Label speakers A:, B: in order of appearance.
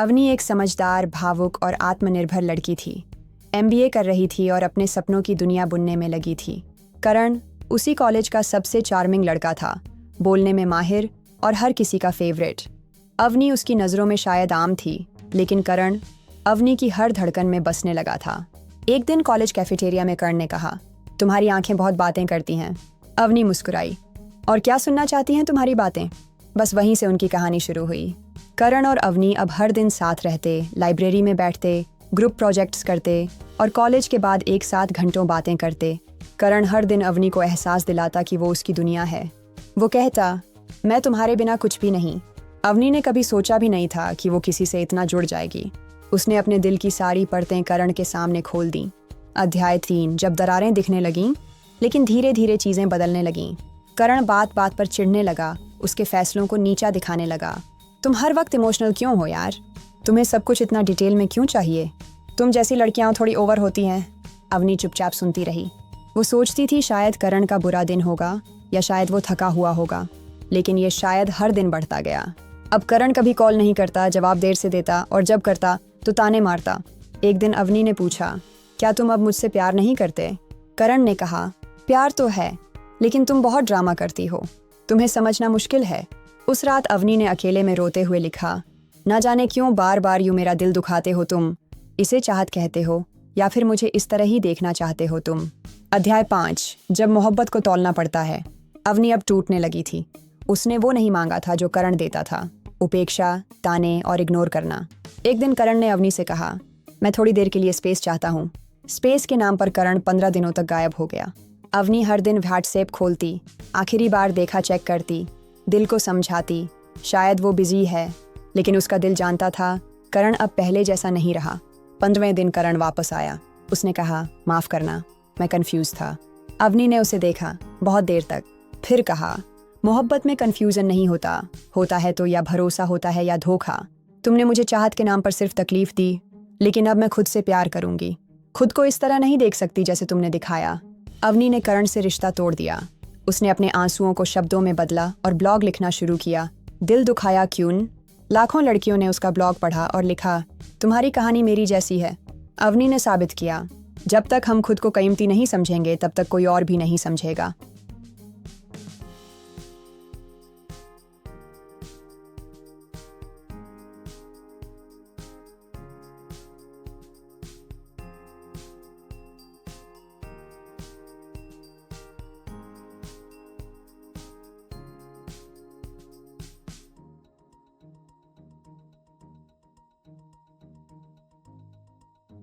A: अवनी एक समझदार, भावुक और आत्मनिर्भर लड़की थी। एमबीए कर रही थी और अपने सपनों की दुनिया बुनने में लगी थी। करण उसी कॉलेज का सबसे चार्मिंग लड़का था, बोलने में माहिर और हर किसी का फेवरेट। अवनी उसकी नज़रों में शायद आम थी, लेकिन करण अवनी की हर धड़कन में बसने लगा था। एक दिन कॉलेज कैफेटेरिया में करण ने कहा, तुम्हारी आंखें बहुत बातें करती हैं। अवनी मुस्कुराई, और क्या सुनना चाहती हैं तुम्हारी बातें? बस वहीं से उनकी कहानी शुरू हुई। करण और अवनी अब हर दिन साथ रहते, लाइब्रेरी में बैठते, ग्रुप प्रोजेक्ट्स करते और कॉलेज के बाद एक साथ घंटों बातें करते। करण हर दिन अवनी को एहसास दिलाता कि वो उसकी दुनिया है। वो कहता, मैं तुम्हारे बिना कुछ भी नहीं। अवनी ने कभी सोचा भी नहीं था कि वो किसी से इतना जुड़ जाएगी। उसने अपने दिल की सारी परतें करण के सामने खोल दी। अध्याय 3, जब दरारें दिखने लगीं, लेकिन धीरे धीरे चीज़ें बदलने लगीं। करण बात बात पर चिढ़ने लगा, उसके फैसलों को नीचा दिखाने लगा। तुम हर वक्त इमोशनल क्यों हो यार? तुम्हें सब कुछ इतना डिटेल में क्यों चाहिए? तुम जैसी लड़कियां थोड़ी ओवर होती हैं। अवनी चुपचाप सुनती रही। वो सोचती थी शायद करण का बुरा दिन होगा या शायद वो थका हुआ होगा, लेकिन ये शायद हर दिन बढ़ता गया। अब करण कभी कॉल नहीं करता, जवाब देर से देता और जब करता तो ताने मारता। एक दिन अवनी ने पूछा, क्या तुम अब मुझसे प्यार नहीं करते? करण ने कहा, प्यार तो है, लेकिन तुम बहुत ड्रामा करती हो। तुम्हें समझना मुश्किल है। उस रात अवनी ने अकेले में रोते हुए लिखा, ना जाने क्यों बार बार यूं मेरा दिल दुखाते हो तुम। इसे चाहत कहते हो या फिर मुझे इस तरह ही देखना चाहते हो तुम। अध्याय 5, जब मोहब्बत को तौलना पड़ता है। अवनी अब टूटने लगी थी। उसने वो नहीं मांगा था जो करण देता था, उपेक्षा, ताने और इग्नोर करना। एक दिन करण ने अवनी से कहा, मैं थोड़ी देर के लिए स्पेस चाहता हूँ। स्पेस के नाम पर करण 15 दिनों तक गायब हो गया। अवनी हर दिन व्हाट्सएप खोलती, आखिरी बार देखा चेक करती, दिल को समझाती, शायद वो बिजी है, लेकिन उसका दिल जानता था करण अब पहले जैसा नहीं रहा। 15वें दिन करण वापस आया। उसने कहा, माफ़ करना, मैं कंफ्यूज था। अवनी ने उसे देखा बहुत देर तक, फिर कहा, मोहब्बत में कंफ्यूजन नहीं होता, होता है तो या भरोसा होता है या धोखा। तुमने मुझे चाहत के नाम पर सिर्फ तकलीफ दी, लेकिन अब मैं खुद से प्यार करूंगी। खुद को इस तरह नहीं देख सकती जैसे तुमने दिखाया। अवनी ने करण से रिश्ता तोड़ दिया। उसने अपने आंसुओं को शब्दों में बदला और ब्लॉग लिखना शुरू किया। दिल दुखाया क्यों? लाखों लड़कियों ने उसका ब्लॉग पढ़ा और लिखा, तुम्हारी कहानी मेरी जैसी है। अवनी ने साबित किया, जब तक हम खुद को कीमती नहीं समझेंगे तब तक कोई और भी नहीं समझेगा।